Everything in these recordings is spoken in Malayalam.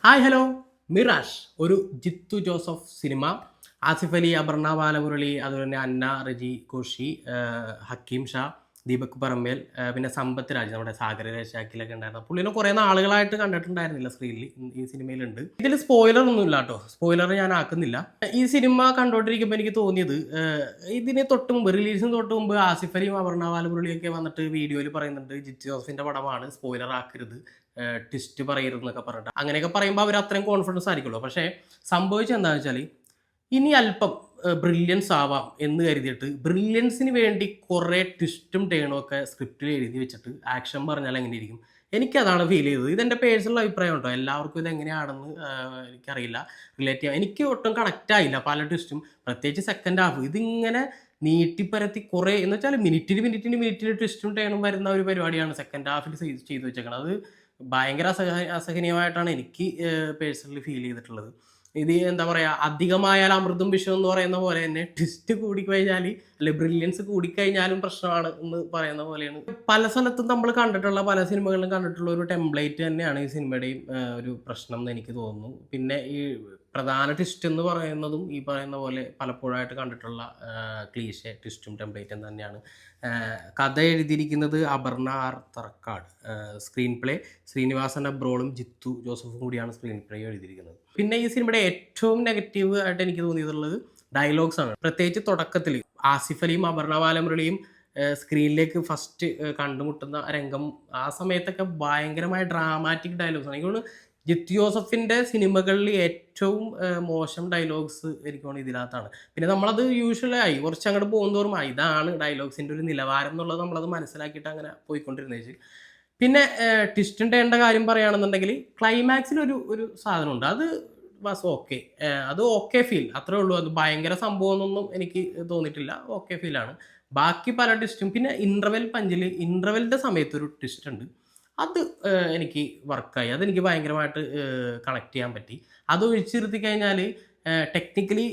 ഹായ് ഹലോ മിറാഷ് ഒരു ജിത്തു ജോസഫ് സിനിമ ആസിഫ് അലി അപർണ ബാലമുരളി അതുപോലെ തന്നെ അന്ന റജി കോഷി ഹക്കീം ഷാ ദീപക് പറമ്പേൽ പിന്നെ സമ്പത്ത് രാജ് നമ്മുടെ സാഗര രശാക്കിലൊക്കെ ഉണ്ടായിരുന്നു പുള്ളിനെ കുറേ നാളുകളായിട്ട് കണ്ടിട്ടുണ്ടായിരുന്നില്ല സ്ക്രീനിൽ ഈ സിനിമയിലുണ്ട് ഇതിൽ സ്പോയിലർ ഒന്നും ഇല്ല കേട്ടോ സ്പോയിലർ ഞാൻ ആക്കുന്നില്ല ഈ സിനിമ കണ്ടുകൊണ്ടിരിക്കുമ്പോൾ എനിക്ക് തോന്നിയത് ഇതിന് തൊട്ട് മുമ്പ് റിലീസിന് തൊട്ട് മുമ്പ് ആസിഫ് അലിയും അപർണ ബാലമുരളിയൊക്കെ വന്നിട്ട് വീഡിയോയിൽ പറയുന്നുണ്ട് ജിത്തു ജോസഫിന്റെ പടമാണ് സ്പോയിലർ ആക്കരുത് ട്വിസ്റ്റ് പറയരുത് എന്നൊക്കെ പറഞ്ഞിട്ട് അങ്ങനെയൊക്കെ പറയുമ്പോൾ അവർ അത്രയും കോൺഫിഡൻസ് ആയിരിക്കുള്ളൂ പക്ഷേ സംഭവിച്ചത് എന്താണെന്ന് വെച്ചാൽ ഇനി അല്പം ബ്രില്യൻസ് ആവാം എന്ന് കരുതിയിട്ട് ബ്രില്യൻസിന് വേണ്ടി കുറേ ട്വിസ്റ്റും ടേണും ഒക്കെ സ്ക്രിപ്റ്റിൽ എഴുതി വെച്ചിട്ട് ആക്ഷൻ പറഞ്ഞാൽ എങ്ങനെ ഇരിക്കും എനിക്കതാണ് ഫീൽ ചെയ്തത് ഇതെൻ്റെ പേഴ്സണൽ അഭിപ്രായം കേട്ടോ എല്ലാവർക്കും ഇത് എങ്ങനെയാണെന്ന് എനിക്കറിയില്ല റിലേറ്റ് ചെയ്യാം എനിക്ക് ഒട്ടും കണക്റ്റ് ആയില്ല പല ട്വിസ്റ്റും പ്രത്യേകിച്ച് സെക്കൻഡ് ഹാഫ് ഇതിങ്ങനെ നീട്ടിപ്പരത്തി കുറേ എന്ന് വെച്ചാൽ മിനിറ്റിന് ട്വിസ്റ്റും ടേണും വരുന്ന ഒരു പരിപാടിയാണ് സെക്കൻഡ് ഹാഫിൽ ചെയ്തു വെച്ചേക്കുന്നത് അത് ഭയങ്കര അസഹനീയമായിട്ടാണ് എനിക്ക് പേഴ്സണലി ഫീൽ ചെയ്തിട്ടുള്ളത് ഇത് എന്താ പറയുക അധികമായാൽ അമൃതും വിഷം എന്ന് പറയുന്ന പോലെ തന്നെ ട്വിസ്റ്റ് കൂടിക്കഴിഞ്ഞാൽ അല്ലെ ബ്രില്യൻസ് കൂടിക്കഴിഞ്ഞാലും പ്രശ്നമാണ് എന്ന് പറയുന്ന പോലെയാണ് പല സ്ഥലത്തും നമ്മൾ കണ്ടിട്ടുള്ള പല സിനിമകളിലും കണ്ടിട്ടുള്ള ഒരു ടെംപ്ലേറ്റ് തന്നെയാണ് ഈ സിനിമയുടെയും ഒരു പ്രശ്നം എന്ന് എനിക്ക് തോന്നുന്നു പിന്നെ ഈ പ്രധാന ട്വിസ്റ്റ് എന്ന് പറയുന്നതും ഈ പറയുന്ന പോലെ പലപ്പോഴായിട്ട് കണ്ടിട്ടുള്ള ക്ലീശെ ട്വിസ്റ്റും ടെംപ്ലേറ്റും തന്നെയാണ് കഥ എഴുതിയിരിക്കുന്നത് Aparna R Tharakkad screen play Sreenivasan അബ്രോളും ജിത്തു ജോസഫും കൂടിയാണ് സ്ക്രീൻ പ്ലേ എഴുതിയിരിക്കുന്നത് പിന്നെ ഈ സിനിമയുടെ ഏറ്റവും നെഗറ്റീവ് ആയിട്ട് എനിക്ക് തോന്നിയിട്ടുള്ളത് ഡയലോഗ്സ് ആണ് പ്രത്യേകിച്ച് തുടക്കത്തിൽ ആസിഫ് അലിയും അപർണ ബാലമുരളിയും സ്ക്രീനിലേക്ക് ഫസ്റ്റ് കണ്ടുമുട്ടുന്ന രംഗം ആ സമയത്തൊക്കെ ഭയങ്കരമായ ഡ്രാമാറ്റിക് ഡയലോഗ്സ് ആണ് എനിക്ക് തോന്നുന്നു ജിത്തു ജോസഫിൻ്റെ സിനിമകളിൽ ഏറ്റവും മോശം ഡയലോഗ്സ് എനിക്ക് തോന്നുന്നു ഇതിനകത്താണ് പിന്നെ നമ്മളത് യൂഷ്വലായി കുറച്ച് അങ്ങോട്ട് പോകുന്നതോറും ഇതാണ് ഡയലോഗ്സിൻ്റെ ഒരു നിലവാരം എന്നുള്ളത് നമ്മളത് മനസ്സിലാക്കിയിട്ട് അങ്ങനെ പോയിക്കൊണ്ടിരുന്നേച്ച് പിന്നെ ട്വിസ്റ്റ് ചെയ്യേണ്ട കാര്യം പറയുകയാണെന്നുണ്ടെങ്കിൽ ക്ലൈമാക്സിൽ ഒരു സാധനമുണ്ട് അത് വാസ് ഓക്കെ അത് ഓക്കെ ഫീൽ അത്രേ ഉള്ളൂ അത് ഭയങ്കര സംഭവമൊന്നും എനിക്ക് തോന്നിയിട്ടില്ല ഓക്കെ ഫീലാണ് ബാക്കി പല ട്വിസ്റ്റും പിന്നെ ഇൻ്റർവെല്ലിൻ്റെ സമയത്ത് ഒരു ട്വിസ്റ്റ് ഉണ്ട് അത് എനിക്ക് വർക്കായി അതെനിക്ക് ഭയങ്കരമായിട്ട് കണക്ട് ചെയ്യാൻ പറ്റി അത് ഒഴിച്ചിരുത്തി കഴിഞ്ഞാൽ ടെക്നിക്കലി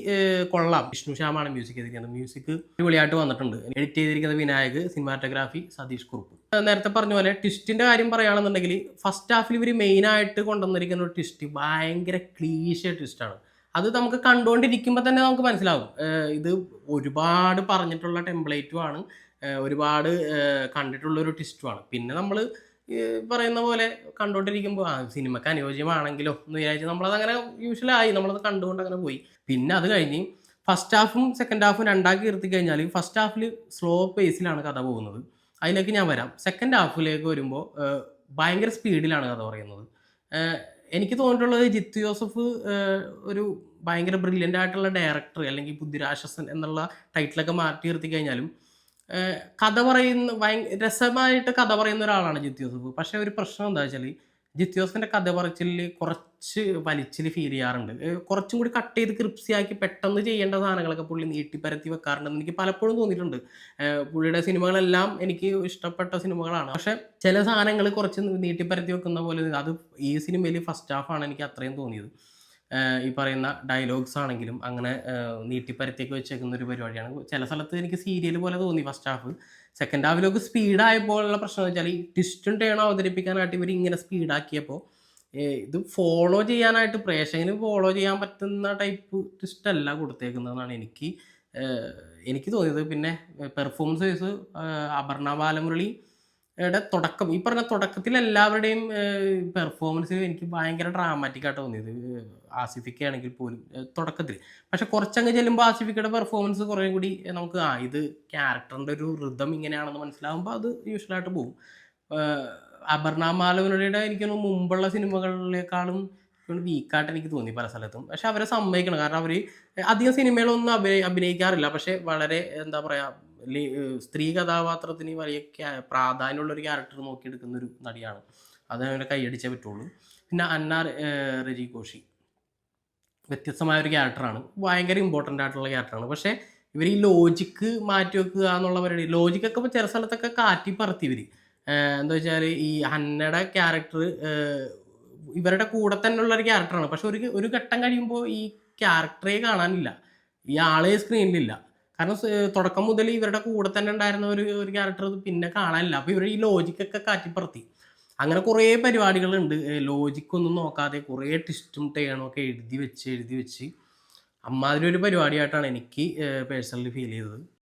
കൊള്ളാം വിഷ്ണു ശ്യാമാണ് മ്യൂസിക് ചെയ്തിരിക്കുന്നത് മ്യൂസിക് അടിപൊളിയായിട്ട് വന്നിട്ടുണ്ട് എഡിറ്റ് ചെയ്തിരിക്കുന്നത് വിനായക് സിനിമാറ്റോഗ്രാഫി സതീഷ് കുറുപ്പ് നേരത്തെ പറഞ്ഞ പോലെ ട്വിസ്റ്റിൻ്റെ കാര്യം പറയുകയാണെന്നുണ്ടെങ്കിൽ ഫസ്റ്റ് ഹാഫിൽ ഇവർ മെയിനായിട്ട് കൊണ്ടുവന്നിരിക്കുന്ന ഒരു ട്വിസ്റ്റ് ഭയങ്കര ക്ലീശ ട്വിസ്റ്റാണ് അത് നമുക്ക് കണ്ടുകൊണ്ടിരിക്കുമ്പോൾ തന്നെ നമുക്ക് മനസ്സിലാവും ഇത് ഒരുപാട് പറഞ്ഞിട്ടുള്ള ടെംപ്ലേറ്റുമാണ് ഒരുപാട് കണ്ടിട്ടുള്ളൊരു ട്വിസ്റ്റുമാണ് പിന്നെ നമ്മൾ പറയുന്ന പോലെ കണ്ടുകൊണ്ടിരിക്കുമ്പോൾ സിനിമക്ക് അനുയോജ്യമാണെങ്കിലോ എന്ന് വിചാരിച്ച് നമ്മളതങ്ങനെ യൂഷ്വലായി നമ്മളത് കണ്ടുകൊണ്ട് അങ്ങനെ പോയി പിന്നെ അത് കഴിഞ്ഞ് ഫസ്റ്റ് ഹാഫും സെക്കൻഡ് ഹാഫും രണ്ടാക്കി നിർത്തി കഴിഞ്ഞാൽ ഫസ്റ്റ് ഹാഫിൽ സ്ലോ പേസിലാണ് കഥ പോകുന്നത് അതിലേക്ക് ഞാൻ വരാം സെക്കൻഡ് ഹാഫിലേക്ക് വരുമ്പോൾ ഭയങ്കര സ്പീഡിലാണ് കഥ പറയുന്നത് എനിക്ക് തോന്നിയിട്ടുള്ളത് ജിത്തു ജോസഫ് ഒരു ഭയങ്കര ബ്രില്യൻ്റ് ആയിട്ടുള്ള ഡയറക്ടർ അല്ലെങ്കിൽ ബുദ്ധിരാശ്വസൻ എന്നുള്ള ടൈറ്റിലൊക്കെ മാറ്റി നിർത്തി കഴിഞ്ഞാലും കഥ പറയുന്ന രസമായിട്ട് കഥ പറയുന്ന ഒരാളാണ് ജിത്തു ജോസഫ് പക്ഷേ ഒരു പ്രശ്നം എന്താ വെച്ചാൽ ജിത്തു ജോസഫിൻ്റെ കഥ പറച്ചിൽ കുറച്ച് വലിച്ചിൽ ഫീൽ ചെയ്യാറുണ്ട് കുറച്ചും കൂടി കട്ട് ചെയ്ത് ക്രിപ്സിയാക്കി പെട്ടെന്ന് ചെയ്യേണ്ട സാധനങ്ങളൊക്കെ പുള്ളി നീട്ടിപ്പരത്തി വെക്കാറുണ്ടെന്ന് എനിക്ക് പലപ്പോഴും തോന്നിയിട്ടുണ്ട് പുള്ളിയുടെ സിനിമകളെല്ലാം എനിക്ക് ഇഷ്ടപ്പെട്ട സിനിമകളാണ് പക്ഷെ ചില സാധനങ്ങൾ കുറച്ച് നീട്ടിപ്പരത്തി വെക്കുന്ന പോലെ അത് ഈ സിനിമയിൽ ഫസ്റ്റ് ഹാഫാണ് എനിക്ക് അത്രയും തോന്നിയത് ഈ പറയുന്ന ഡയലോഗ്സ് ആണെങ്കിലും അങ്ങനെ നീട്ടിപ്പരത്തിയൊക്കെ വെച്ചേക്കുന്ന ഒരു പരിപാടിയാണ് ചില സ്ഥലത്ത് എനിക്ക് സീരിയൽ പോലെ തോന്നി ഫസ്റ്റ് ഹാഫ് സെക്കൻഡ് ഹാഫിലൊക്കെ സ്പീഡായപ്പോഴുള്ള പ്രശ്നം എന്ന് വെച്ചാൽ ഈ ട്വിസ്റ്റും ടേണും അവതരിപ്പിക്കാനായിട്ട് ഇവർ ഇങ്ങനെ സ്പീഡാക്കിയപ്പോൾ ഇത് ഫോളോ ചെയ്യാനായിട്ട് പ്രേക്ഷകന് ഫോളോ ചെയ്യാൻ പറ്റുന്ന ടൈപ്പ് ട്വിസ്റ്റ് അല്ല കൊടുത്തേക്കുന്നതെന്നാണ് എനിക്ക് തോന്നിയത് പിന്നെ പെർഫോമൻസ് വൈസ് അപർണ ബാലമുരളി തുടക്കം ഈ പറഞ്ഞ തുടക്കത്തിൽ എല്ലാവരുടെയും പെർഫോമൻസ് എനിക്ക് ഭയങ്കര ഡ്രാമാറ്റിക് ആയിട്ട് തോന്നിയത് ആസിഫിക്ക ആണെങ്കിൽ പോലും തുടക്കത്തിൽ പക്ഷെ കുറച്ചങ്ങ് ചെല്ലുമ്പോൾ ആസിഫിക്കയുടെ പെർഫോമൻസ് കുറേ കൂടി നമുക്ക് ഇത് ക്യാരക്ടറിൻ്റെ ഒരു ഋതം ഇങ്ങനെയാണെന്ന് മനസ്സിലാകുമ്പോൾ അത് യൂഷ്വലായിട്ട് പോകും അപർണ ബാലമുരളിയുടെ എനിക്കൊന്ന് മുമ്പുള്ള സിനിമകളിലേക്കാളും വീക്കായിട്ട് എനിക്ക് തോന്നി പല സ്ഥലത്തും പക്ഷെ അവരെ സമ്മതിക്കണം കാരണം അവർ അധികം സിനിമകളൊന്നും അഭിനയിക്കാറില്ല പക്ഷെ വളരെ എന്താ പറയുക സ്ത്രീ കഥാപാത്രത്തിന് വലിയ പ്രാധാന്യമുള്ളൊരു ക്യാരക്ടർ നോക്കിയെടുക്കുന്ന ഒരു നടിയാണ് അത് അങ്ങനെ കൈയടിച്ചേ പറ്റുള്ളൂ പിന്നെ അന്ന റജി കോഷി വ്യത്യസ്തമായ ഒരു ക്യാരക്ടറാണ് ഭയങ്കര ഇമ്പോർട്ടൻ്റ് ആയിട്ടുള്ള ക്യാരക്ടറാണ് പക്ഷേ ഇവർ ഈ ലോജിക്ക് മാറ്റി വെക്കുക എന്നുള്ള പരിപാടി ലോജിക്കൊക്കെ ഇപ്പോൾ ചില സ്ഥലത്തൊക്കെ കാറ്റി പറത്തി ഇവർ എന്താ വെച്ചാൽ ഈ ഹന്നയുടെ ക്യാരക്ടർ ഇവരുടെ കൂടെ തന്നെ ഉള്ള ഒരു ക്യാരക്ടറാണ് പക്ഷെ ഒരു ഘട്ടം കഴിയുമ്പോൾ ഈ ക്യാരക്ടറെ കാണാനില്ല ഈ ആളെ സ്ക്രീനിലില്ല കാരണം തുടക്കം മുതൽ ഇവരുടെ കൂടെ തന്നെ ഉണ്ടായിരുന്ന ഒരു ക്യാരക്ടർ പിന്നെ കാണാനില്ല അപ്പോൾ ഇവർ ഈ ലോജിക്കൊക്കെ കാറ്റിപ്പറത്തി അങ്ങനെ കുറേ പരിപാടികളുണ്ട്. ലോജിക്കൊന്നും നോക്കാതെ കുറേ ട്വിസ്റ്റും ടേണും ഒക്കെ എഴുതി വെച്ച് അമ്മാതിരി ഒരു പരിപാടിയായിട്ടാണ് എനിക്ക് പേഴ്സണലി ഫീൽ ചെയ്തത്.